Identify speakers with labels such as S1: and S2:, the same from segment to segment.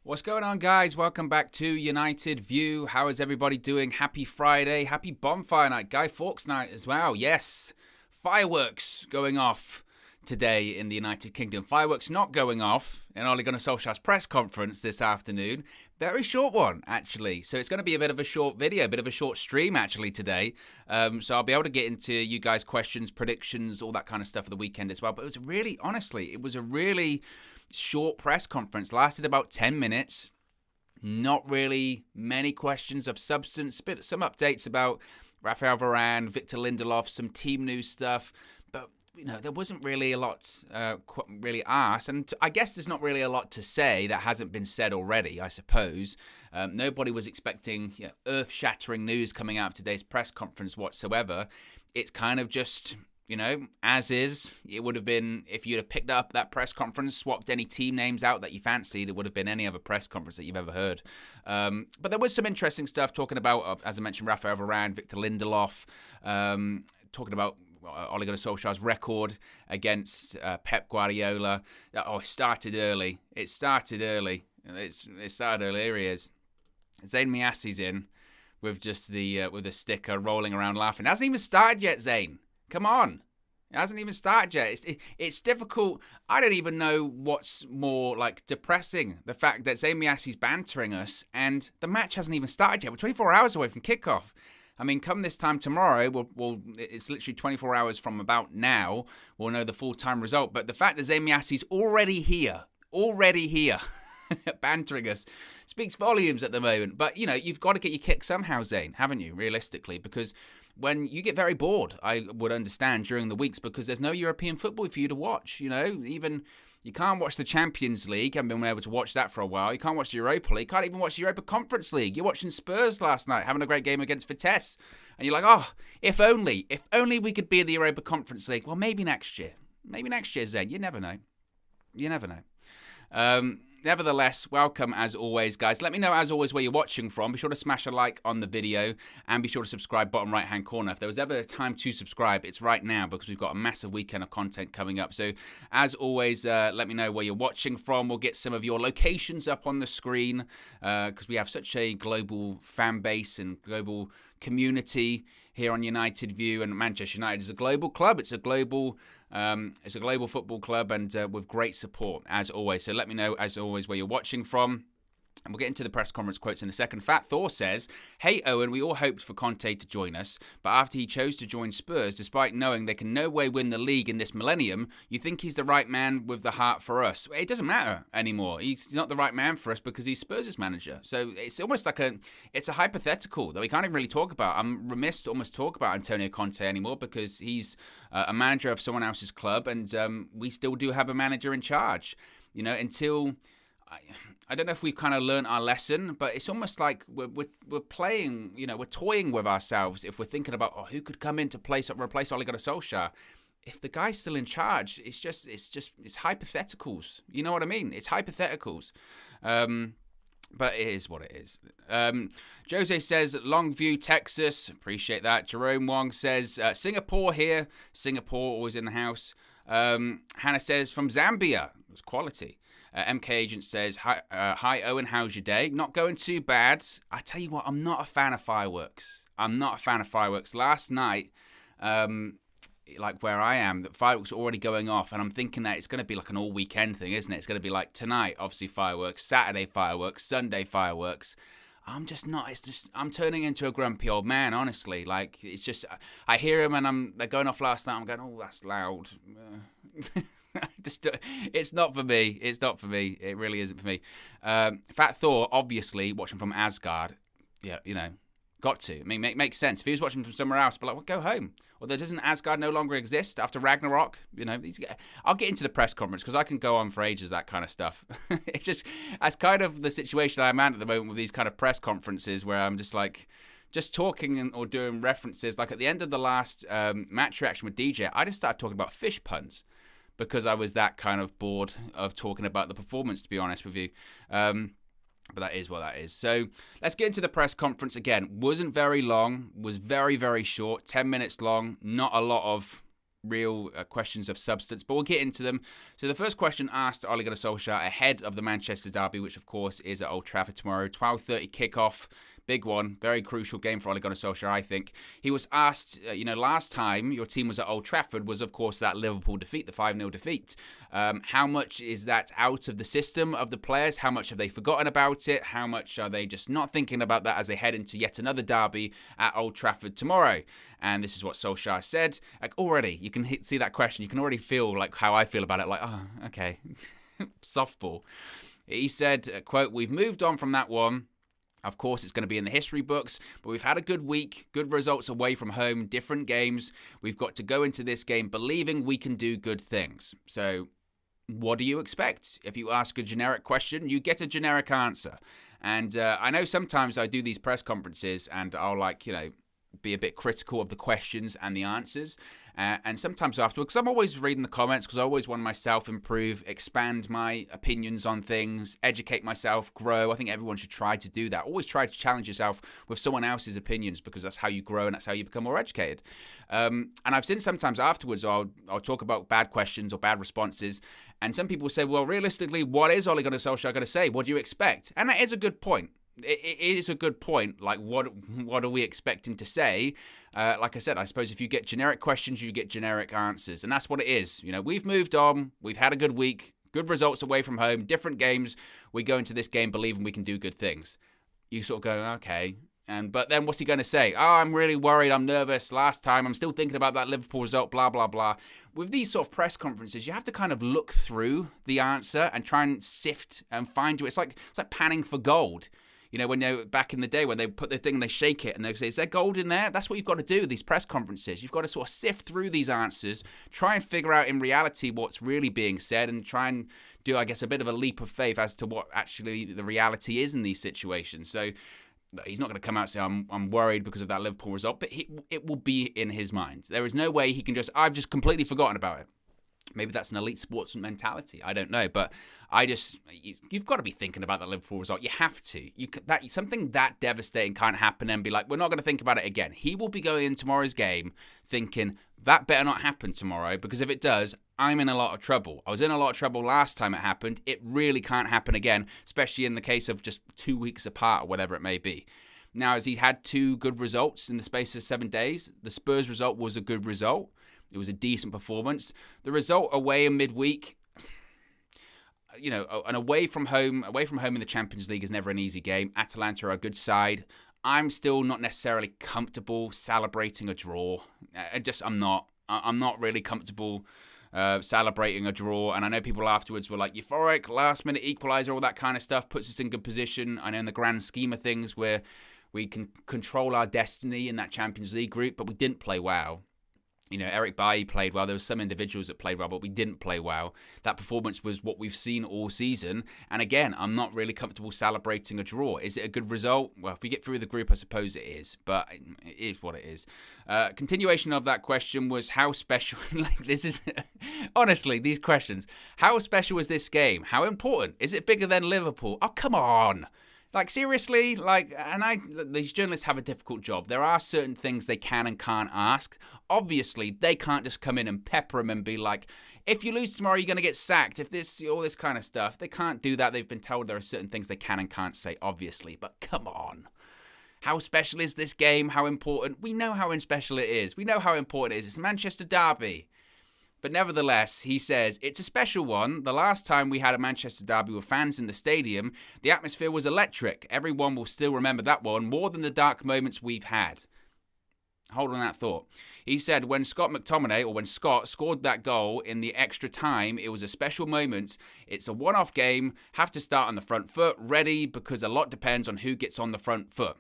S1: What's going on, guys? Welcome back to United View. How is everybody doing? Happy Friday. Happy Bonfire Night. Guy Fawkes Night as well. Yes. Fireworks going off today in the United Kingdom. Fireworks not going off in Ole Gunnar Solskjaer's press conference this afternoon. Very short one, actually. So it's going to be a bit of a short video, a bit of a short stream, actually, today. So I'll be able to get into you guys' questions, predictions, all that kind of stuff for the weekend as well. But it was a really short press conference. Lasted about 10 minutes. Not really many questions of substance. Some updates about Rafael Varane, Victor Lindelof, some team news stuff. But, there wasn't really a lot really asked. And I guess there's not really a lot to say that hasn't been said already, I suppose. Nobody was expecting earth-shattering news coming out of today's press conference whatsoever. It's kind of just, as is. It would have been, if you'd have picked up that press conference, swapped any team names out that you fancied, it would have been any other press conference that you've ever heard. But there was some interesting stuff talking about, as I mentioned, Rafael Varane, Victor Lindelof, talking about Ole Gunnar Solskjaer's record against Pep Guardiola. It started early. It started early. Here he is. Zayn Miasi's in with just with a sticker rolling around laughing. It hasn't even started yet, Zayn. Come on. It hasn't even started yet. It's difficult. I don't even know what's more depressing. The fact that Zayn Miasi's bantering us and the match hasn't even started yet. We're 24 hours away from kickoff. I mean, come this time tomorrow, it's literally 24 hours from about now, we'll know the full-time result. But the fact that Zayn Miasi's already here, bantering us, speaks volumes at the moment. But, you've got to get your kick somehow, Zayn, haven't you, realistically? Because when you get very bored, I would understand, during the weeks, because there's no European football for you to watch, Even you can't watch the Champions League. I haven't been able to watch that for a while. You can't watch the Europa League. You can't even watch the Europa Conference League. You're watching Spurs last night, having a great game against Vitesse. And you're like, if only we could be in the Europa Conference League. Well, maybe next year. Zen. You never know. Nevertheless, welcome as always, guys. Let me know as always where you're watching from. Be sure to smash a like on the video and be sure to subscribe bottom right hand corner. If there was ever a time to subscribe, it's right now because we've got a massive weekend of content coming up. So as always, let me know where you're watching from. We'll get some of your locations up on the screen because we have such a global fan base and global community here on United View, and Manchester United is a global club. It's a global football club, and with great support as always. So let me know as always where you're watching from. And we'll get into the press conference quotes in a second. Fat Thor says, "Hey Owen, we all hoped for Conte to join us, but after he chose to join Spurs, despite knowing they can no way win the league in this millennium, you think he's the right man with the heart for us?" It doesn't matter anymore. He's not the right man for us because he's Spurs' manager. So it's almost like it's a hypothetical that we can't even really talk about. I'm remiss to almost talk about Antonio Conte anymore because he's a manager of someone else's club, and we still do have a manager in charge. Until I don't know if we've kind of learned our lesson, but it's almost like we're playing, we're toying with ourselves if we're thinking about who could come in to replace Ole Gunnar Solskjaer. If the guy's still in charge, it's hypotheticals. You know what I mean? It's hypotheticals. But it is what it is. Jose says, Longview, Texas. Appreciate that. Jerome Wong says, Singapore here. Singapore always in the house. Hannah says, from Zambia. It was quality. MK Agent says, hi Owen, how's your day? Not going too bad. I tell you what, I'm not a fan of fireworks. Last night, where I am, the fireworks are already going off, and I'm thinking that it's going to be like an all weekend thing, isn't it? It's going to be like tonight, obviously fireworks, Saturday fireworks, Sunday fireworks. I'm just not. I'm turning into a grumpy old man, honestly. It's just, I hear them and they're going off last night. I'm going, that's loud. It's not for me. It really isn't for me. Fat Thor, obviously, watching from Asgard. Yeah, got to. I mean, makes sense. If he was watching from somewhere else, but go home. Or doesn't Asgard no longer exist after Ragnarok? I'll get into the press conference because I can go on for ages, that kind of stuff. It's just, that's kind of the situation I'm at the moment with these kind of press conferences where I'm just talking or doing references. Like at the end of the last match reaction with DJ, I just started talking about fish puns because I was that kind of bored of talking about the performance, to be honest with you. But that is what that is. So let's get into the press conference again. Wasn't very long. Was very, very short. 10 minutes long. Not a lot of real questions of substance, but we'll get into them. So the first question asked Ole Gunnar Solskjaer ahead of the Manchester derby, which of course is at Old Trafford tomorrow, 12:30 kickoff. Big one, very crucial game for Ole Gunnar Solskjaer, I think. He was asked, last time your team was at Old Trafford was, of course, that Liverpool defeat, the 5-0 defeat. How much is that out of the system of the players? How much have they forgotten about it? How much are they just not thinking about that as they head into yet another derby at Old Trafford tomorrow? And this is what Solskjaer said. Like, already, you can see that question. You can already feel like how I feel about it. Like, oh, okay, softball. He said, quote, "We've moved on from that one. Of course, it's going to be in the history books, but we've had a good week, good results away from home, different games. We've got to go into this game believing we can do good things." So what do you expect? If you ask a generic question, you get a generic answer. And I know sometimes I do these press conferences and I'll be a bit critical of the questions and the answers. And sometimes afterwards, because I'm always reading the comments, because I always want myself improve, expand my opinions on things, educate myself, grow. I think everyone should try to do that. Always try to challenge yourself with someone else's opinions, because that's how you grow and that's how you become more educated. And I've seen sometimes afterwards I'll talk about bad questions or bad responses. And some people say, well, realistically, what is Ole Gunnar Solskjaer going to say? What do you expect? And that is a good point. It is a good point. Like, what are we expecting to say? Like I said, I suppose if you get generic questions, you get generic answers. And that's what it is. We've moved on. We've had a good week. Good results away from home. Different games. We go into this game believing we can do good things. You sort of go, okay. But then what's he going to say? Oh, I'm really worried. I'm nervous. Last time, I'm still thinking about that Liverpool result, blah, blah, blah. With these sort of press conferences, you have to kind of look through the answer and try and sift and find you. It's like panning for gold. When they back in the day when they put the thing and they shake it and they say, is there gold in there? That's what you've got to do with these press conferences. You've got to sort of sift through these answers, try and figure out in reality what's really being said, and try and do, I guess, a bit of a leap of faith as to what actually the reality is in these situations. So he's not going to come out and say, I'm worried because of that Liverpool result, but it will be in his mind. There is no way he can I've just completely forgotten about it. Maybe that's an elite sports mentality. I don't know. But you've got to be thinking about that Liverpool result. You have to. Something that devastating can't happen and be like, we're not going to think about it again. He will be going in tomorrow's game thinking, that better not happen tomorrow, because if it does, I'm in a lot of trouble. I was in a lot of trouble last time it happened. It really can't happen again, especially in the case of just 2 weeks apart or whatever it may be. Now, as he had 2 good results in the space of 7 days, the Spurs result was a good result. It was a decent performance. The result away in midweek, and away from home in the Champions League is never an easy game. Atalanta are a good side. I'm still not necessarily comfortable celebrating a draw. I'm not really comfortable celebrating a draw. And I know people afterwards were like, euphoric, last minute equaliser, all that kind of stuff puts us in good position. I know in the grand scheme of things where we can control our destiny in that Champions League group, but we didn't play well. Eric Bailly played well. There were some individuals that played well, but we didn't play well. That performance was what we've seen all season. And again, I'm not really comfortable celebrating a draw. Is it a good result? Well, if we get through the group, I suppose it is. But it is what it is. Continuation of that question was how special... honestly, these questions. How special is this game? How important? Is it bigger than Liverpool? Oh, come on. Seriously, these journalists have a difficult job. There are certain things they can and can't ask. Obviously, they can't just come in and pepper them and be like, if you lose tomorrow, you're going to get sacked. All this kind of stuff. They can't do that. They've been told there are certain things they can and can't say, obviously. But come on. How special is this game? How important? We know how special it is. We know how important it is. It's the Manchester derby. But nevertheless, he says, it's a special one. The last time we had a Manchester derby with fans in the stadium, the atmosphere was electric. Everyone will still remember that one more than the dark moments we've had. Hold on that thought. He said when Scott scored that goal in the extra time, it was a special moment. It's a one-off game. Have to start on the front foot, ready, because a lot depends on who gets on the front foot.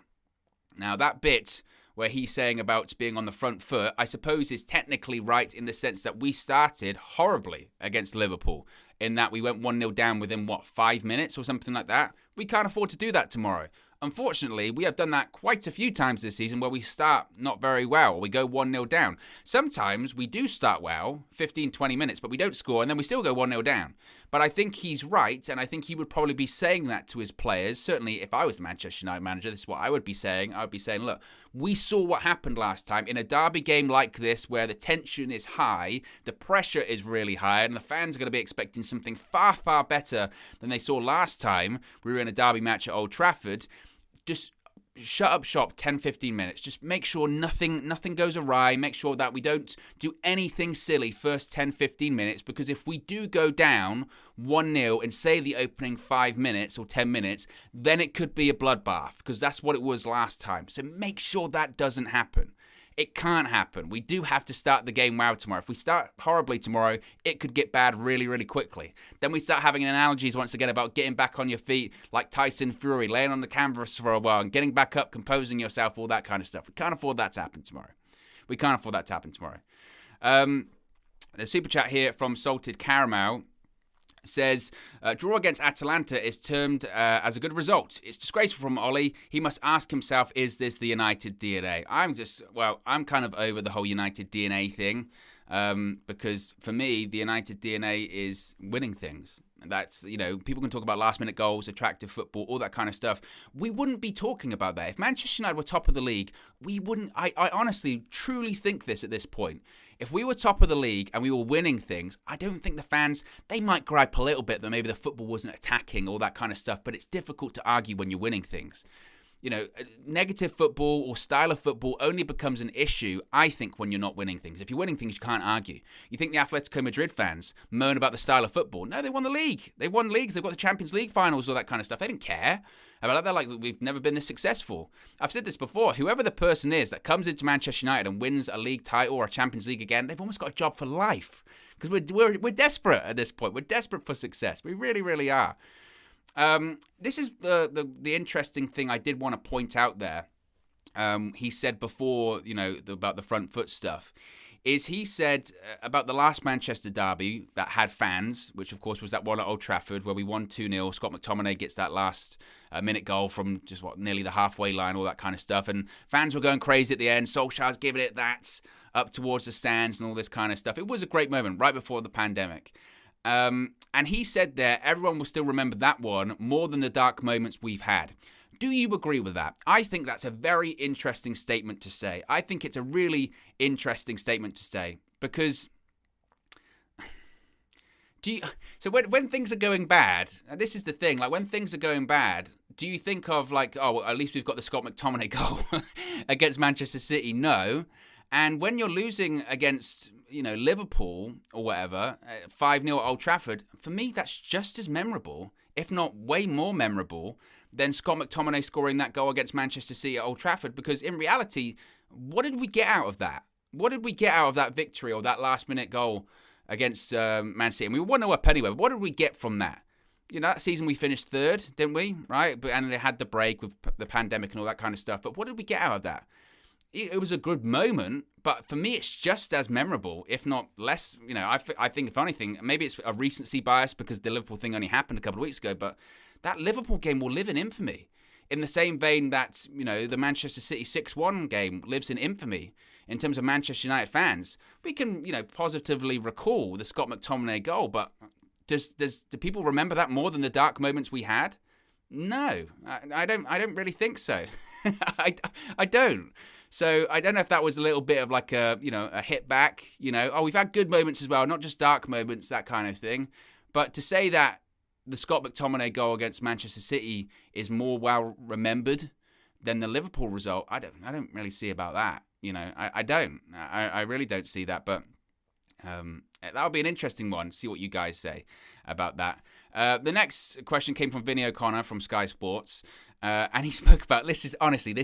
S1: Now, that bit where he's saying about being on the front foot, I suppose is technically right in the sense that we started horribly against Liverpool, in that we went 1-0 down within, 5 minutes or something like that? We can't afford to do that tomorrow. Unfortunately, we have done that quite a few times this season where we start not very well, or we go 1-0 down. Sometimes we do start well, 15, 20 minutes, but we don't score, and then we still go 1-0 down. But I think he's right, and I think he would probably be saying that to his players. Certainly, if I was the Manchester United manager, this is what I would be saying. I would be saying, look, we saw what happened last time. In a derby game like this, where the tension is high, the pressure is really high, and the fans are going to be expecting something far, far better than they saw last time we were in a derby match at Old Trafford. Just shut up shop 10-15 minutes. Just make sure nothing goes awry. Make sure that we don't do anything silly first 10-15 minutes, because if we do go down 1-0 in, say, the opening 5 minutes or 10 minutes, then it could be a bloodbath, because that's what it was last time. So make sure that doesn't happen. It can't happen. We do have to start the game well tomorrow. If we start horribly tomorrow, it could get bad really, really quickly. Then we start having analogies once again about getting back on your feet like Tyson Fury, laying on the canvas for a while and getting back up, composing yourself, all that kind of stuff. We can't afford that to happen tomorrow. The super chat here from Salted Caramel says, draw against Atalanta is termed as a good result. It's disgraceful from Ollie. He must ask himself, is this the United DNA? I'm kind of over the whole United DNA thing, because for me, the United DNA is winning things. That's, people can talk about last-minute goals, attractive football, all that kind of stuff. We wouldn't be talking about that. If Manchester United were top of the league, we wouldn't. I honestly, truly think this at this point. If we were top of the league and we were winning things, I don't think the fans, they might gripe a little bit that maybe the football wasn't attacking, all that kind of stuff, but it's difficult to argue when you're winning things. Negative football or style of football only becomes an issue, I think, when you're not winning things. If you're winning things, you can't argue. You think the Atletico Madrid fans moan about the style of football? No, they won the league. They've won leagues. They've got the Champions League finals, all that kind of stuff. They didn't care about that. They're like, we've never been this successful. I've said this before. Whoever the person is that comes into Manchester United and wins a league title or a Champions League again, they've almost got a job for life. Because we're desperate at this point. We're desperate for success. We really, really are. This is the interesting thing I did want to point out there. He said before, about the front foot stuff, is he said about the last Manchester derby that had fans, which of course was that one at Old Trafford where we won 2-0. Scott McTominay gets that last minute goal from just nearly the halfway line, all that kind of stuff. And fans were going crazy at the end. Solskjaer's giving it that up towards the stands and all this kind of stuff. It was a great moment right before the pandemic. And he said there, everyone will still remember that one more than the dark moments we've had. Do you agree with that? I think that's a very interesting statement to say. I think it's a really interesting statement to say because so when things are going bad, and this is the thing, like when things are going bad, do you think of like, oh, well, at least we've got the Scott McTominay goal against Manchester City? No. And when you're losing against, Liverpool or whatever, 5-0 at Old Trafford, for me, that's just as memorable, if not way more memorable, than Scott McTominay scoring that goal against Manchester City at Old Trafford. Because in reality, what did we get out of that? What did we get out of that victory or that last-minute goal against Man City? And we won up anyway. But what did we get from that? That season we finished third, didn't we? Right? And they had the break with the pandemic and all that kind of stuff. But what did we get out of that? It was a good moment, but for me, it's just as memorable, if not less. I think if anything, maybe it's a recency bias because the Liverpool thing only happened a couple of weeks ago, but that Liverpool game will live in infamy. In the same vein that, the Manchester City 6-1 game lives in infamy in terms of Manchester United fans. We can, positively recall the Scott McTominay goal, but do people remember that more than the dark moments we had? No, I don't really think so. I don't. So I don't know if that was a little bit of like a hit back, we've had good moments as well, not just dark moments, that kind of thing. But to say that the Scott McTominay goal against Manchester City is more well remembered than the Liverpool result, I don't really see about that. I don't. I really don't see that. But that'll be an interesting one. See what you guys say about that. The next question came from Vinny O'Connor from Sky Sports. And he spoke about, this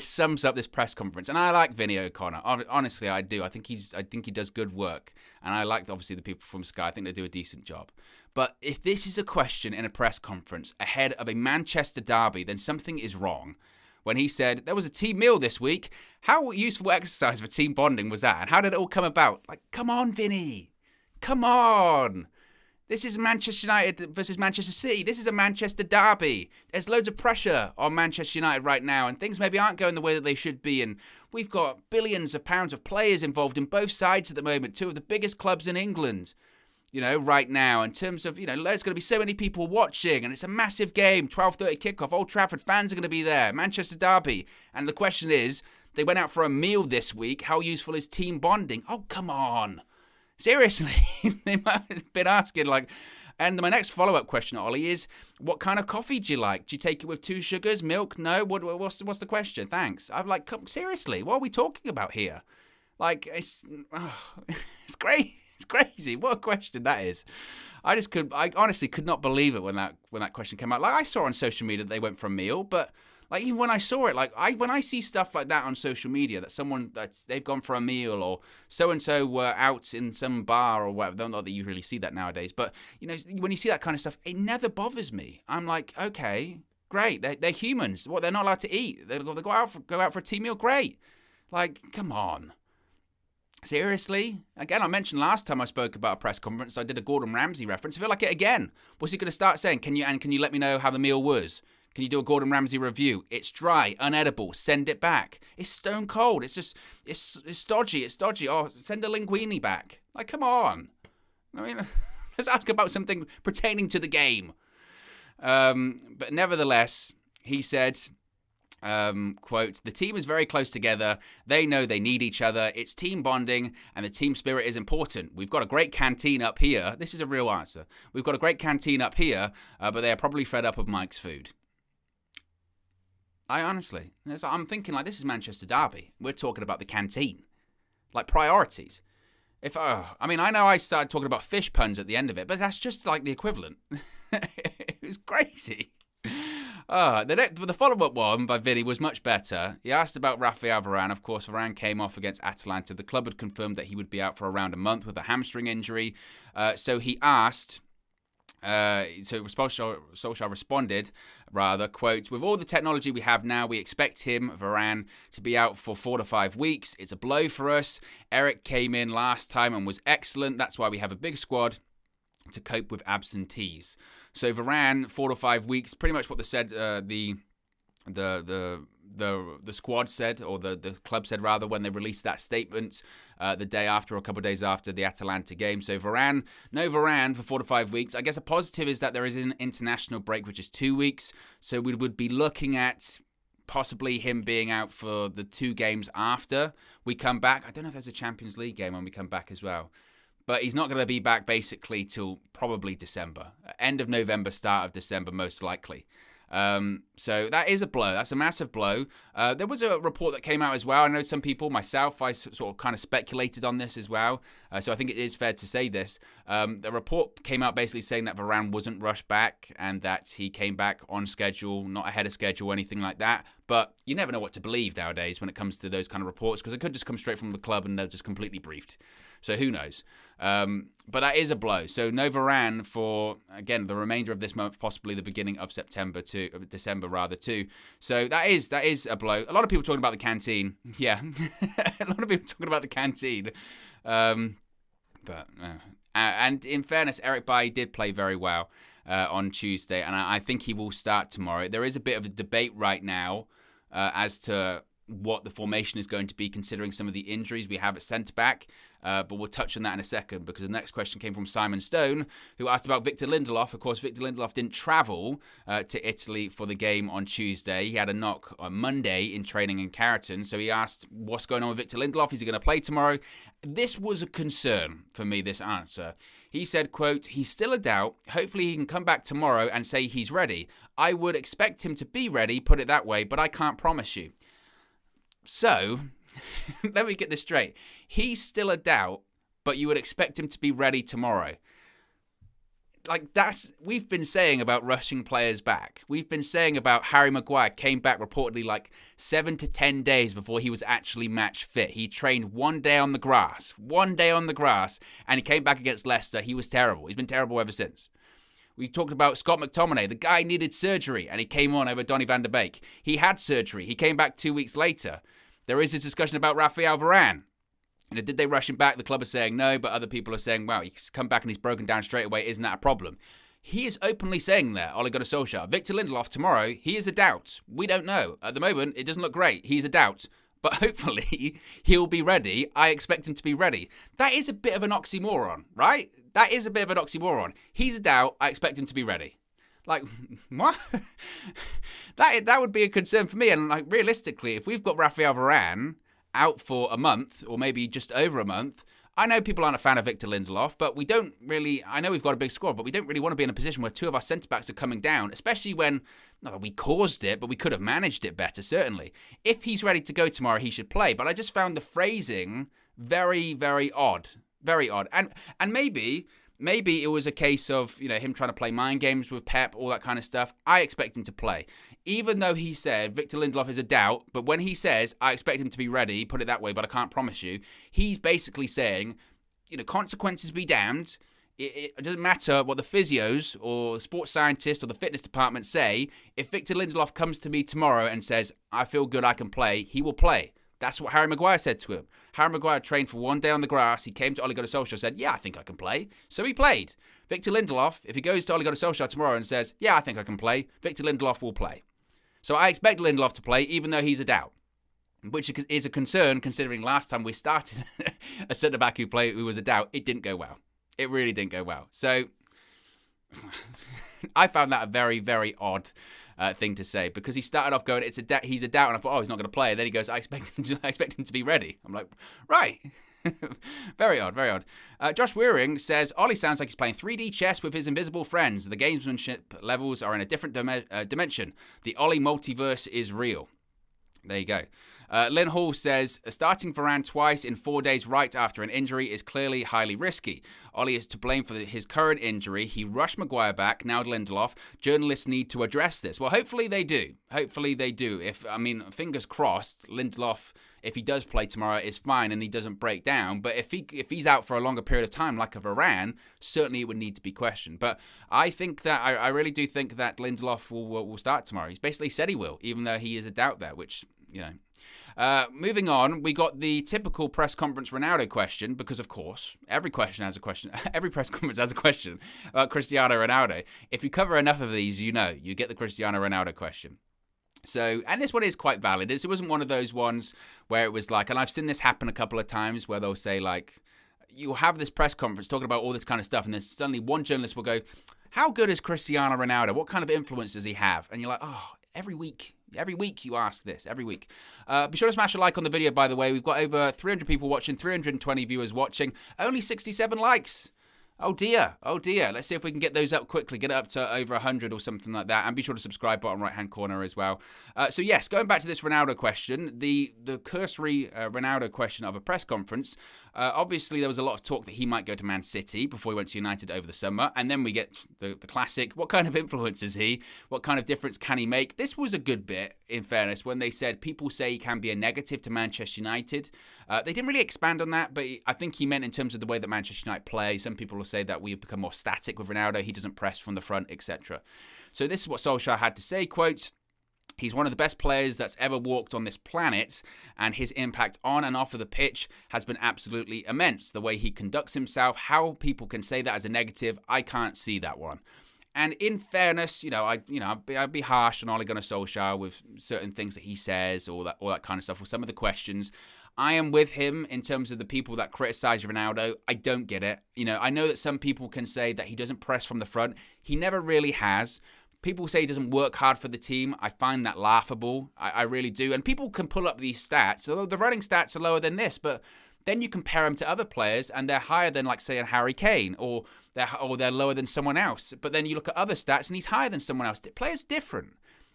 S1: sums up this press conference. And I like Vinny O'Connor. Honestly, I do. I think he does good work. And I like, obviously, the people from Sky. I think they do a decent job. But if this is a question in a press conference ahead of a Manchester derby, then something is wrong. When he said, there was a team meal this week. How useful exercise for team bonding was that? And how did it all come about? Like, come on, Vinny. Come on. This is Manchester United versus Manchester City. This is a Manchester derby. There's loads of pressure on Manchester United right now, and things maybe aren't going the way that they should be. And we've got billions of pounds of players involved in both sides at the moment, two of the biggest clubs in England, right now, in terms of, there's going to be so many people watching, and it's a massive game, 12:30 kickoff. Old Trafford fans are going to be there, Manchester derby. And the question is, they went out for a meal this week. How useful is team bonding? Oh, come on. Seriously, they might have been asking, and my next follow-up question, Ollie, is what kind of coffee do you like? Do you take it with 2 sugars, milk? No? What's the question? Thanks. I'm like, seriously, what are we talking about here? It's great. It's crazy. What a question that is. I honestly could not believe it when that question came out. I saw on social media that they went for a meal, but even when I saw it, when I see stuff like that on social media, that they've gone for a meal or so-and-so were out in some bar or whatever, not that you really see that nowadays, but, when you see that kind of stuff, it never bothers me. I'm like, okay, great. They're humans. What, they're not allowed to eat? They go out for a team meal? Great. Come on. Seriously? Again, I mentioned last time I spoke about a press conference, I did a Gordon Ramsay reference. I feel like it again. What's he going to start saying? Can you let me know how the meal was? Can you do a Gordon Ramsay review? It's dry, unedible. Send it back. It's stone cold. It's just, it's stodgy. It's dodgy. Oh, send a linguine back. Come on. Let's ask about something pertaining to the game. But nevertheless, he said, quote, the team is very close together. They know they need each other. It's team bonding and the team spirit is important. We've got a great canteen up here. This is a real answer. We've got a great canteen up here, but they are probably fed up of Mike's food. I'm thinking this is Manchester derby. We're talking about the canteen. Priorities. I know I started talking about fish puns at the end of it, but that's just the equivalent. It was crazy. The follow-up one by Vinny was much better. He asked about Rafael Varane. Of course, Varane came off against Atalanta. The club had confirmed that he would be out for around a month with a hamstring injury. So he asked... Solskjaer responded, quote, with all the technology we have now, we expect Varane, to be out for 4 to 5 weeks. It's a blow for us. Eric came in last time and was excellent. That's why we have a big squad to cope with absentees. So Varane, 4 to 5 weeks, pretty much what they said, the squad said, or the club said rather, when they released that statement the day after, or a couple of days after the Atalanta game. So no Varane for 4 to 5 weeks. I guess a positive is that there is an international break, which is 2 weeks. So we would be looking at possibly him being out for the 2 games after we come back. I don't know if there's a Champions League game when we come back as well. But he's not going to be back basically till probably December. End of November, start of December, most likely. So that is a blow. That's a massive blow. There was a report that came out as well. I know some people, myself, I sort of kind of speculated on this as well. So I think it is fair to say this. The report came out basically saying that Varane wasn't rushed back and that he came back on schedule, not ahead of schedule, anything like that. But you never know what to believe nowadays when it comes to those kind of reports, because it could just come straight from the club and they're just completely briefed. So who knows? But that is a blow. So no Varane for, again, the remainder of this month, possibly the beginning of December rather too. So that is a blow. A lot of people talking about the canteen. Yeah, a lot of people talking about the canteen. And in fairness, Eric Bailly did play very well on Tuesday, and I think he will start tomorrow. There is a bit of a debate right now as to what the formation is going to be, considering some of the injuries we have at centre-back. But we'll touch on that in a second, because the next question came from Simon Stone, who asked about Victor Lindelof. Of course, Victor Lindelof didn't travel to Italy for the game on Tuesday. He had a knock on Monday in training in Carrollton. So he asked, what's going on with Victor Lindelof? Is he going to play tomorrow? This was a concern for me, this answer. He said, quote, he's still a doubt. Hopefully he can come back tomorrow and say he's ready. I would expect him to be ready, put it that way, but I can't promise you. So, let me get this straight. He's still a doubt, but you would expect him to be ready tomorrow. We've been saying about rushing players back. We've been saying about Harry Maguire came back reportedly 7 to 10 days before he was actually match fit. He trained 1 day on the grass, and he came back against Leicester. He was terrible. He's been terrible ever since. We talked about Scott McTominay. The guy needed surgery, and he came on over Donny van de Beek. He had surgery. He came back 2 weeks later. There is this discussion about Rafael Varane. Did they rush him back? The club are saying no, but other people are saying, wow, he's come back and he's broken down straight away. Isn't that a problem? He is openly saying there, Ole Gunnar Solskjaer, Victor Lindelof tomorrow, he is a doubt. We don't know. At the moment, it doesn't look great. He's a doubt. But hopefully, he'll be ready. I expect him to be ready. That is a bit of an oxymoron, right? That is a bit of an oxymoron. He's a doubt. I expect him to be ready. Like, what? that would be a concern for me. And like realistically, if we've got Raphael Varane out for a month, or maybe just over a month, I know people aren't a fan of Victor Lindelof, but we don't really, I know we've got a big squad, but we don't really want to be in a position where two of our centre-backs are coming down, especially when, not that we caused it, but we could have managed it better, certainly. If he's ready to go tomorrow, he should play. But I just found the phrasing very, very odd. Very odd. And maybe it was a case of, him trying to play mind games with Pep, all that kind of stuff. I expect him to play. Even though he said Victor Lindelof is a doubt, but when he says, I expect him to be ready, put it that way, but I can't promise you, he's basically saying, consequences be damned. It doesn't matter what the physios or the sports scientists or the fitness department say. If Victor Lindelof comes to me tomorrow and says, I feel good, I can play, he will play. That's what Harry Maguire said to him. Harry Maguire trained for one day on the grass. He came to Ole Gunnar Solskjaer and said, yeah, I think I can play. So he played. Victor Lindelof, if he goes to Ole Gunnar Solskjaer tomorrow and says, yeah, I think I can play, Victor Lindelof will play. So I expect Lindelof to play, even though he's a doubt, which is a concern considering last time we started a centre-back who was a doubt. It didn't go well. It really didn't go well. So I found that a very, very odd thing to say, because he started off going, he's a doubt, and I thought, he's not going to play. And then he goes, I expect him to be ready. I'm like, right. Very odd, very odd. Josh Wearing says, Ollie sounds like he's playing 3D chess with his invisible friends. The gamesmanship levels are in a different dimension. The Ollie multiverse is real. There you go. Lynn Hall says, starting Varane twice in 4 days right after an injury is clearly highly risky. Ollie is to blame for his current injury. He rushed Maguire back, now Lindelof. Journalists need to address this. Well, hopefully they do. Hopefully they do. Fingers crossed, Lindelof, if he does play tomorrow, is fine and he doesn't break down. But if he's out for a longer period of time, like a Varane, certainly it would need to be questioned. But I think that, I really do think that Lindelof will start tomorrow. He's basically said he will, even though he is a doubt there, which, moving on, we got the typical press conference Ronaldo question, because of course, every press conference has a question about Cristiano Ronaldo. If you cover enough of these, you get the Cristiano Ronaldo question. So, and this one is quite valid. It wasn't one of those ones where it was like, and I've seen this happen a couple of times where they'll say like, you'll have this press conference talking about all this kind of stuff, and then suddenly one journalist will go, how good is Cristiano Ronaldo? What kind of influence does he have? And you're like, every week you ask this, every week. Be sure to smash a like on the video, by the way. We've got over 300 people watching, 320 viewers watching, only 67 likes. Oh dear. Let's see if we can get those up quickly, get it up to over 100 or something like that. And be sure to subscribe, bottom right-hand corner as well. So yes, going back to this Ronaldo question, the cursory Ronaldo question of a press conference, obviously there was a lot of talk that he might go to Man City before he went to United over the summer. And then we get the classic, what kind of influence is he? What kind of difference can he make? This was a good bit, in fairness, when they said people say he can be a negative to Manchester United. They didn't really expand on that, but I think he meant in terms of the way that Manchester United play. Some people will say that we have become more static with Ronaldo. He doesn't press from the front, etc. So this is what Solskjaer had to say, quote, he's one of the best players that's ever walked on this planet, and his impact on and off of the pitch has been absolutely immense. The way he conducts himself, how people can say that as a negative, I can't see that one. And in fairness, I'd be harsh on Ole Gunnar Solskjaer with certain things that he says, all that kind of stuff, with some of the questions. I am with him in terms of the people that criticize Ronaldo. I don't get it. I know that some people can say that he doesn't press from the front. He never really has. People say he doesn't work hard for the team. I find that laughable. I really do. And people can pull up these stats. Although the running stats are lower than this, but then you compare him to other players and they're higher than, like, say, a Harry Kane, or they're lower than someone else. But then you look at other stats and he's higher than someone else. Players different.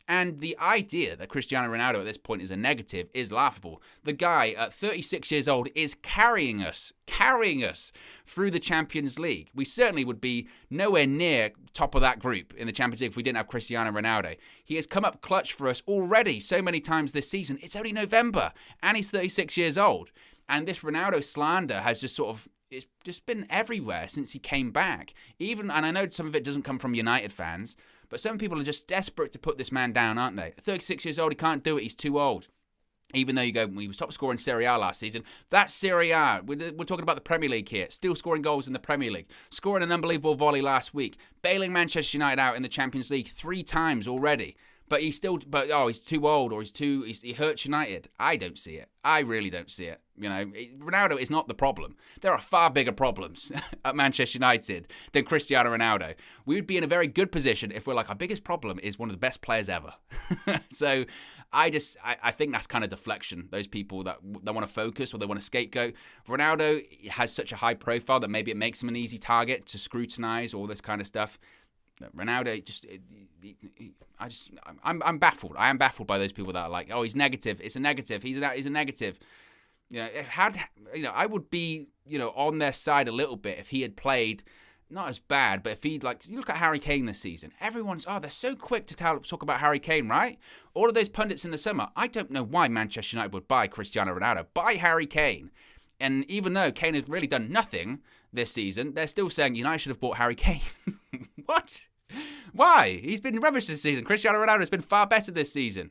S1: And the idea that Cristiano Ronaldo at this point is a negative is laughable. The guy at 36 years old is carrying us through the Champions League. We certainly would be nowhere near top of that group in the Champions League if we didn't have Cristiano Ronaldo. He has come up clutch for us already so many times this season. It's only November and he's 36 years old. And this Ronaldo slander has just it's just been everywhere since he came back. And I know some of it doesn't come from United fans, but some people are just desperate to put this man down, aren't they? 36 years old, he can't do it, he's too old. Even though you go, we was top scorer in Serie A last season. That's Serie A. We're talking about the Premier League here. Still scoring goals in the Premier League. Scoring an unbelievable volley last week. Bailing Manchester United out in the Champions League 3 times already. But he's still, he's too old or he hurts United. I don't see it. I really don't see it. Ronaldo is not the problem. There are far bigger problems at Manchester United than Cristiano Ronaldo. We would be in a very good position if we're like, our biggest problem is one of the best players ever. So I think that's kind of deflection. Those people that want to focus or they want to scapegoat. Ronaldo has such a high profile that maybe it makes him an easy target to scrutinize, all this kind of stuff. Ronaldo, I'm baffled. I am baffled by those people that are like, oh, he's negative. It's a negative. He's a negative. I would be, on their side a little bit if he had played not as bad, but if he'd you look at Harry Kane this season. Everyone's, they're so quick to talk about Harry Kane, right? All of those pundits in the summer. I don't know why Manchester United would buy Cristiano Ronaldo, buy Harry Kane. And even though Kane has really done nothing this season, they're still saying United should have bought Harry Kane. What? Why? He's been rubbish this season. Cristiano Ronaldo has been far better this season.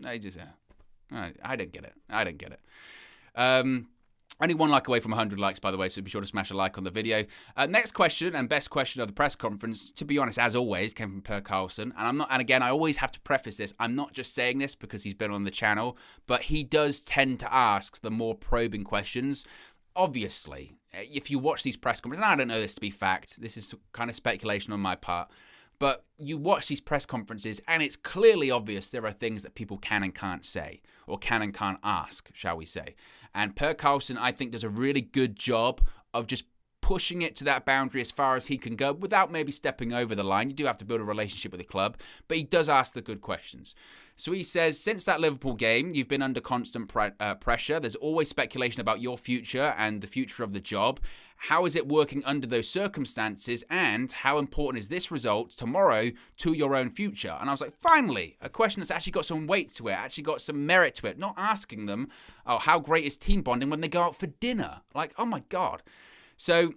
S1: I don't get it. Only 1 like away from 100 likes, by the way, so be sure to smash a like on the video. Next question and best question of the press conference, to be honest, as always, came from Per Carlson. And again, I always have to preface this. I'm not just saying this because he's been on the channel, but he does tend to ask the more probing questions. Obviously, if you watch these press conferences, and I don't know this to be fact, this is kind of speculation on my part, but you watch these press conferences and it's clearly obvious there are things that people can and can't say, or can and can't ask, shall we say. And Per Carlson, I think, does a really good job of just pushing it to that boundary as far as he can go without maybe stepping over the line. You do have to build a relationship with the club, but he does ask the good questions. So he says, since that Liverpool game, you've been under constant pressure. There's always speculation about your future and the future of the job. How is it working under those circumstances? And how important is this result tomorrow to your own future? And I was like, finally, a question that's actually got some weight to it, actually got some merit to it. Not asking them, oh, how great is team bonding when they go out for dinner? Like, oh my God. So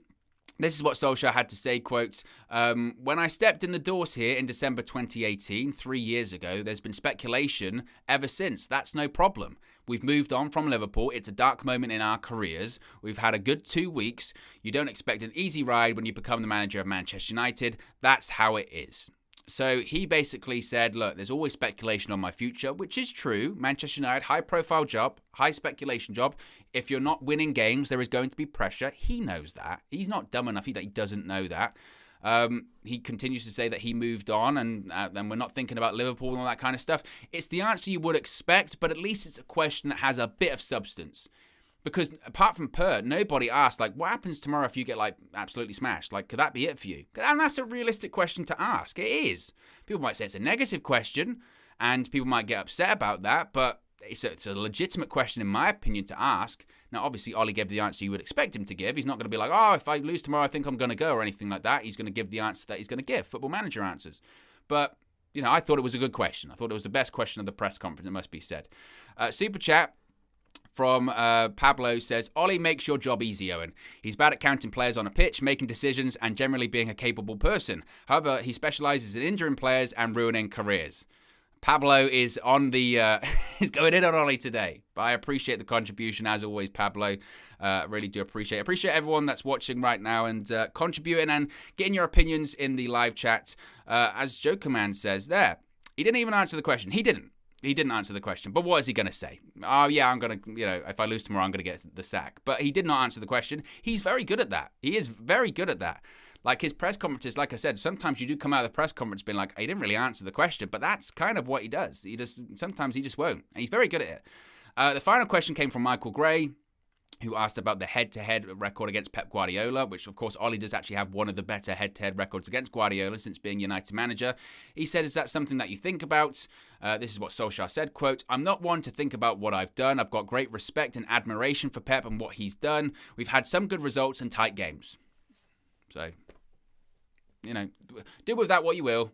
S1: this is what Solskjaer had to say, quote, when I stepped in the doors here in December 2018, 3 years ago, there's been speculation ever since. That's no problem. We've moved on from Liverpool. It's a dark moment in our careers. We've had a good 2 weeks. You don't expect an easy ride when you become the manager of Manchester United. That's how it is. So he basically said, look, there's always speculation on my future, which is true. Manchester United, high-profile job, high speculation job. If you're not winning games, there is going to be pressure. He knows that. He's not dumb enough. He doesn't know that. He continues to say that he moved on and we're not thinking about Liverpool and all that kind of stuff. It's the answer you would expect, but at least it's a question that has a bit of substance. Because apart from Per, nobody asked, what happens tomorrow if you get, absolutely smashed? Could that be it for you? And that's a realistic question to ask. It is. People might say it's a negative question, and people might get upset about that, but it's a legitimate question, in my opinion, to ask. Now, obviously, Ollie gave the answer you would expect him to give. He's not going to be like, oh, if I lose tomorrow, I think I'm going to go, or anything like that. He's going to give the answer that he's going to give. Football manager answers. But, I thought it was a good question. I thought it was the best question of the press conference, it must be said. Super chat from Pablo says, Ollie makes your job easy, Owen. He's bad at counting players on a pitch, making decisions, and generally being a capable person. However, he specialises in injuring players and ruining careers. Pablo is on the is going in on Ollie today. But I appreciate the contribution, as always, Pablo. Really do appreciate it. Appreciate everyone that's watching right now and contributing and getting your opinions in the live chat. As Joker Man says there, he didn't even answer the question. He didn't answer the question. But what is he going to say? Oh, yeah, I'm going to, if I lose tomorrow, I'm going to get the sack. But he did not answer the question. He's very good at that. He is very good at that. His press conferences, like I said, sometimes you do come out of the press conference being like, he didn't really answer the question. But that's kind of what he does. Sometimes he just won't. And he's very good at it. The final question came from Michael Gray, who asked about the head-to-head record against Pep Guardiola, which, of course, Ollie does actually have one of the better head-to-head records against Guardiola since being United manager. He said, is that something that you think about? This is what Solskjaer said, quote, I'm not one to think about what I've done. I've got great respect and admiration for Pep and what he's done. We've had some good results and tight games. So, do with that what you will.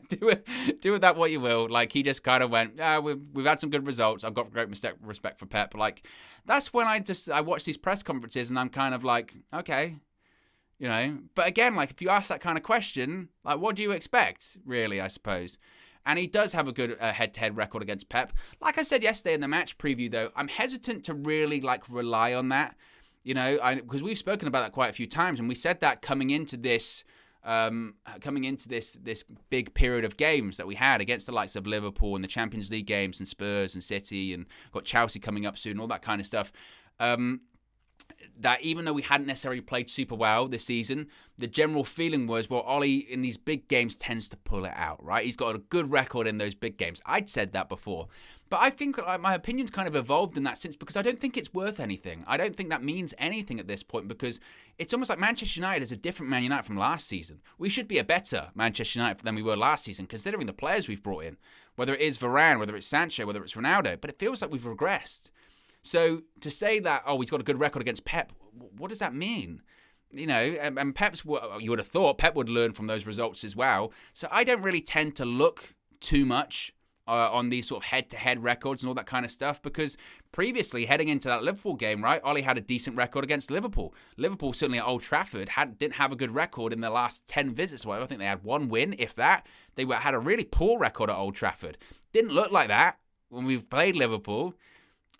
S1: do with that what you will. He just kind of went, we've had some good results. I've got great respect for Pep. That's when I watch these press conferences and I'm kind of like, okay, But again, if you ask that kind of question, what do you expect, really, I suppose? And he does have a good head-to-head record against Pep. Like I said yesterday in the match preview, though, I'm hesitant to really rely on that. Because we've spoken about that quite a few times, and we said that coming into this big period of games that we had against the likes of Liverpool and the Champions League games and Spurs and City, and got Chelsea coming up soon, all that kind of stuff. That even though we hadn't necessarily played super well this season, the general feeling was, well, Ollie in these big games tends to pull it out, right? He's got a good record in those big games. I'd said that before. But I think my opinion's kind of evolved in that sense, because I don't think it's worth anything. I don't think that means anything at this point, because it's almost like Manchester United is a different Man United from last season. We should be a better Manchester United than we were last season, considering the players we've brought in, whether it is Varane, whether it's Sancho, whether it's Ronaldo. But it feels like we've regressed. So to say that, he's got a good record against Pep, what does that mean? And Pep's, you would have thought Pep would learn from those results as well. So I don't really tend to look too much on these sort of head-to-head records and all that kind of stuff, because previously, heading into that Liverpool game, right, Ollie had a decent record against Liverpool. Liverpool, certainly at Old Trafford, didn't have a good record in their last 10 visits. Well, I think they had one win, if that. They had a really poor record at Old Trafford. Didn't look like that when we've played Liverpool.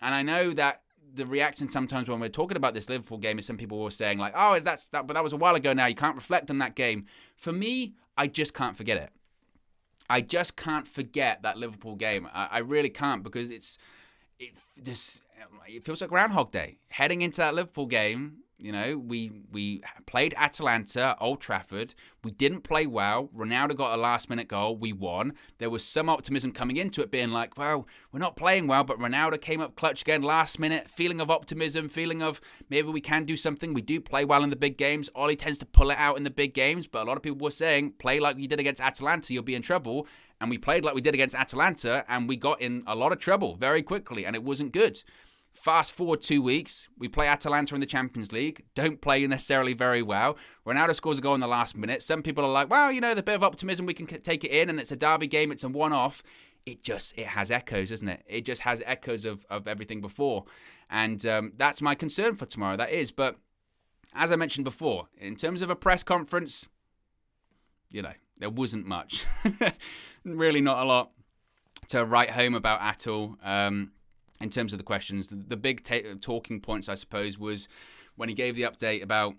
S1: And I know that the reaction sometimes when we're talking about this Liverpool game is some people were saying like, but that was a while ago now. You can't reflect on that game. For me, I just can't forget it. I just can't forget that Liverpool game. I really can't, because it feels like Groundhog Day. Heading into that Liverpool game, we played Atalanta, Old Trafford. We didn't play well. Ronaldo got a last-minute goal. We won. There was some optimism coming into it, being like, well, we're not playing well, but Ronaldo came up clutch again last minute. Feeling of optimism, feeling of maybe we can do something. We do play well in the big games. Ollie tends to pull it out in the big games, but a lot of people were saying, play like you did against Atalanta, you'll be in trouble. And we played like we did against Atalanta, and we got in a lot of trouble very quickly, and it wasn't good. Fast forward 2 weeks, we play Atalanta in the Champions League, don't play necessarily very well. Ronaldo scores a goal in the last minute. Some people are like, well, the bit of optimism, we can take it in, and it's a derby game, it's a one-off. It has echoes, doesn't it? It just has echoes of everything before. And that's my concern for tomorrow, that is. But as I mentioned before, in terms of a press conference, there wasn't much. Really not a lot to write home about at all. In terms of the questions, the big talking points, I suppose, was when he gave the update about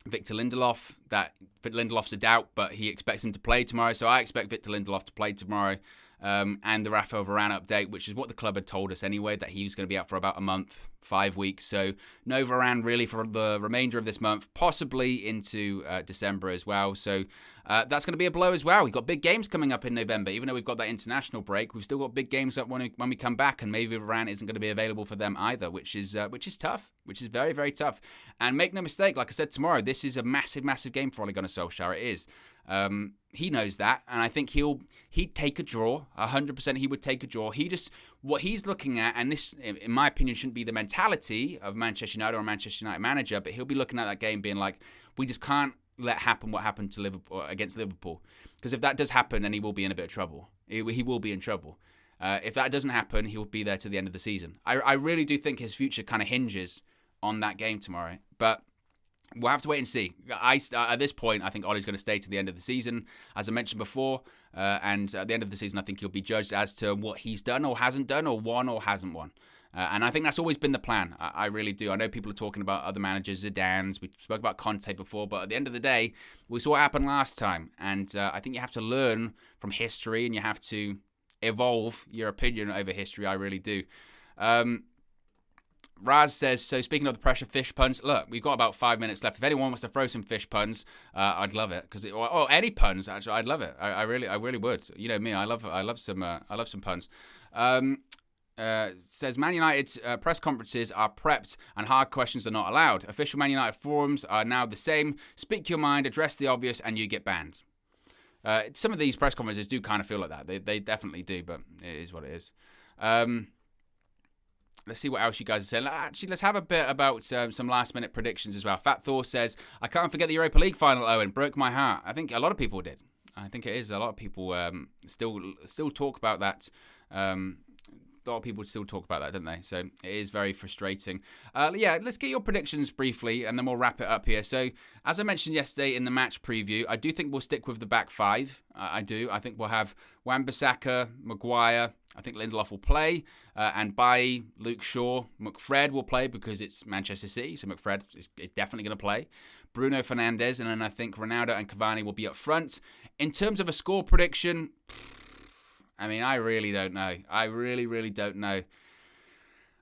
S1: Victor Lindelof, that Victor Lindelof's a doubt, but he expects him to play tomorrow. So I expect Victor Lindelof to play tomorrow. And the Rafael Varane update, which is what the club had told us anyway, that he was going to be out for about a month, 5 weeks. So no Varane really for the remainder of this month, possibly into December as well. So that's going to be a blow as well. We've got big games coming up in November. Even though we've got that international break, we've still got big games up when we come back, and maybe Varane isn't going to be available for them either, which is tough, which is very, very tough. And make no mistake, like I said, tomorrow, this is a massive, massive game for Ole Gunnar Solskjaer. It is. He knows that, and I think he'd take a draw. 100% he would take a draw. What he's looking at, and this, in my opinion, shouldn't be the mentality of Manchester United or a Manchester United manager, but he'll be looking at that game being like, we just can't let happen what happened to Liverpool against Liverpool, because if that does happen, then he will be in a bit of trouble. He will be in trouble. If that doesn't happen, he will be there to the end of the season. I really do think his future kind of hinges on that game tomorrow, but we'll have to wait and see. At this point, I think Ollie's going to stay to the end of the season, as I mentioned before. And at the end of the season, I think he'll be judged as to what he's done or hasn't done, or won or hasn't won. And I think that's always been the plan. I really do. I know people are talking about other managers, Zidane's. We spoke about Conte before, but at the end of the day, we saw what happened last time. And I think you have to learn from history, and you have to evolve your opinion over history. I really do. Raz says, so speaking of the pressure fish puns, look, we've got about 5 minutes left. If anyone wants to throw some fish puns, I'd love it. Or any puns, actually, I'd love it. I really would. You know me, I love some puns. Says Man United's press conferences are prepped and hard questions are not allowed. Official Man United forums are now the same. Speak your mind, address the obvious, and you get banned. Some of these press conferences do kind of feel like that. They definitely do, but it is what it is. Let's see what else you guys are saying. Actually, let's have a bit about some last-minute predictions as well. Fat Thor says, I can't forget the Europa League final, Owen. Broke my heart. I think a lot of people did. I think it is. A lot of people still talk about that a lot of people still talk about that, don't they? So it is very frustrating. Let's get your predictions briefly, and then we'll wrap it up here. So as I mentioned yesterday in the match preview, I do think we'll stick with the back five. I do. I think we'll have Wan-Bissaka, Maguire. I think Lindelof will play, and Bailly, Luke Shaw, McFred will play because it's Manchester City, so McFred is definitely going to play. Bruno Fernandes, and then I think Ronaldo and Cavani will be up front. In terms of a score prediction, I mean, I really don't know. I really, really don't know.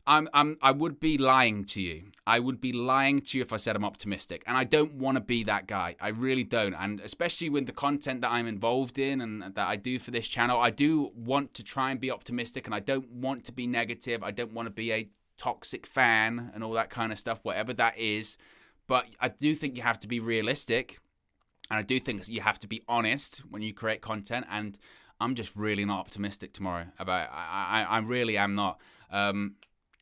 S1: I would be lying to you. I would be lying to you if I said I'm optimistic. And I don't want to be that guy. I really don't. And especially with the content that I'm involved in and that I do for this channel, I do want to try and be optimistic, and I don't want to be negative. I don't want to be a toxic fan and all that kind of stuff, whatever that is. But I do think you have to be realistic. And I do think you have to be honest when you create content. And I'm just really not optimistic tomorrow about it. I really am not.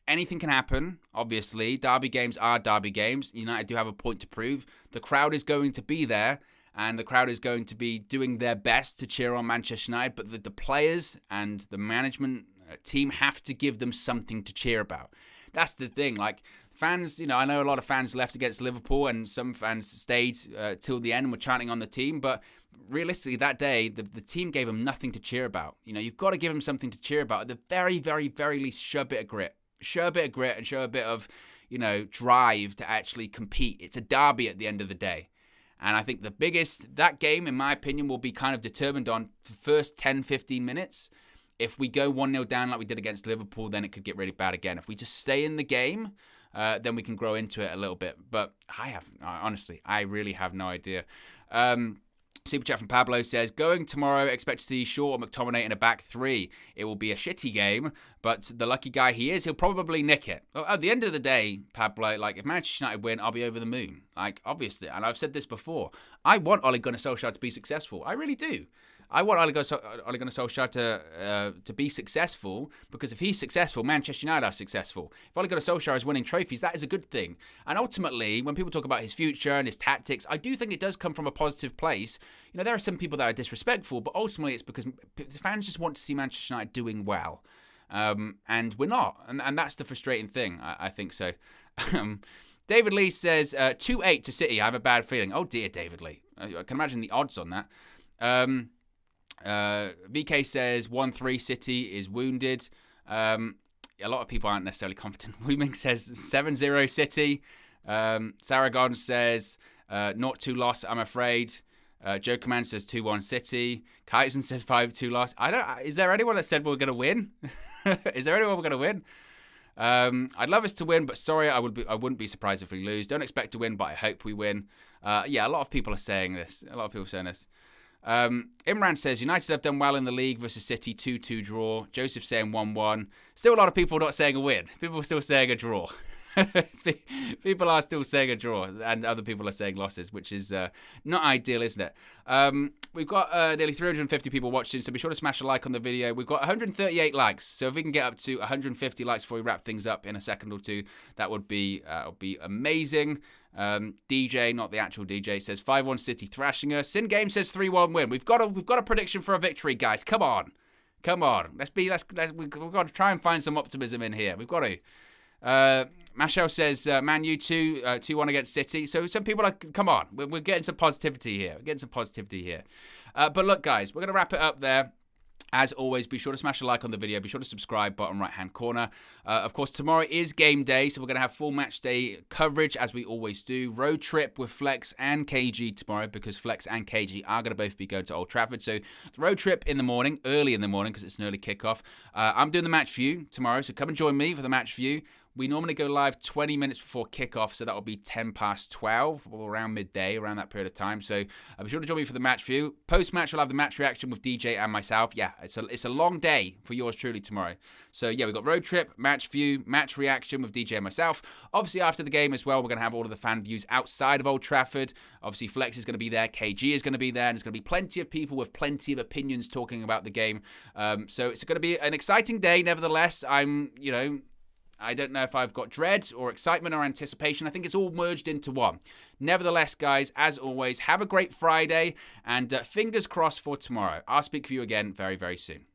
S1: Anything can happen, obviously. Derby games are derby games. United do have a point to prove. The crowd is going to be there, and the crowd is going to be doing their best to cheer on Manchester United, but the players and the management team have to give them something to cheer about. That's the thing. Like, fans, I know a lot of fans left against Liverpool, and some fans stayed till the end and were chanting on the team, but realistically, that day, the team gave them nothing to cheer about. You've got to give them something to cheer about. At the very, very, very least, show a bit of grit. Show a bit of grit and show a bit of, drive to actually compete. It's a derby at the end of the day. And I think that game, in my opinion, will be kind of determined on the first 10, 15 minutes. If we go 1-0 down like we did against Liverpool, then it could get really bad again. If we just stay in the game, then we can grow into it a little bit. But honestly, I really have no idea. Super chat from Pablo says, going tomorrow, expect to see Shaw or McTominay in a back three. It will be a shitty game, but the lucky guy he is, he'll probably nick it. At the end of the day, Pablo, if Manchester United win, I'll be over the moon. Obviously, and I've said this before, I want Ole Gunnar Solskjaer to be successful. I really do. I want Ole Gunnar Solskjaer to be successful, because if he's successful, Manchester United are successful. If Ole Gunnar Solskjaer is winning trophies, that is a good thing. And ultimately, when people talk about his future and his tactics, I do think it does come from a positive place. There are some people that are disrespectful, but ultimately it's because fans just want to see Manchester United doing well. And we're not. And that's the frustrating thing, I think so. David Lee says, 2-8 to City. I have a bad feeling. Oh dear, David Lee. I can imagine the odds on that. VK says 1-3 City is wounded. A lot of people aren't necessarily confident. Weeming says 7-0 City. Saragon says 0-2 loss, I'm afraid. Joe Command says 2-1 City. Kaizen says 5-2 loss. Is there anyone that said we're going to win? Is there anyone we're going to win? I'd love us to win, but sorry, I wouldn't be surprised if we lose. Don't expect to win, but I hope we win. A lot of people are saying this. Imran says, United have done well in the league versus City, 2-2 draw. Joseph saying 1-1. Still a lot of people not saying a win. People are still saying a draw. People are still saying a draw, and other people are saying losses, which is not ideal, isn't it? We've got nearly 350 people watching, so be sure to smash a like on the video. We've got 138 likes, so if we can get up to 150 likes before we wrap things up in a second or two, that would be amazing. DJ, not the actual DJ, says 5-1 City thrashing us. Sin Game says 3-1 win. We've got a prediction for a victory, guys. Come on. We've got to try and find some optimism in here. We've got to. Mashel says Man U 2-1 against City. So some people are, come on, we're getting some positivity here. But look, guys, we're going to wrap it up there. As always, be sure to smash a like on the video. Be sure to subscribe, bottom right-hand corner. Of course, tomorrow is game day, so we're going to have full match day coverage, as we always do. Road trip with Flex and KG tomorrow, because Flex and KG are going to both be going to Old Trafford. So the road trip in the morning, early in the morning, because it's an early kickoff. I'm doing the match view tomorrow, so come and join me for the match view. We normally go live 20 minutes before kickoff, so that will be 10 past 12, or around midday, around that period of time. So be sure to join me for the match view. Post-match, we'll have the match reaction with DJ and myself. Yeah, it's a long day for yours truly tomorrow. So yeah, we've got road trip, match view, match reaction with DJ and myself. Obviously, after the game as well, we're going to have all of the fan views outside of Old Trafford. Obviously, Flex is going to be there, KG is going to be there, and there's going to be plenty of people with plenty of opinions talking about the game. So it's going to be an exciting day. Nevertheless, I don't know if I've got dread or excitement or anticipation. I think it's all merged into one. Nevertheless, guys, as always, have a great Friday, and fingers crossed for tomorrow. I'll speak for you again very, very soon.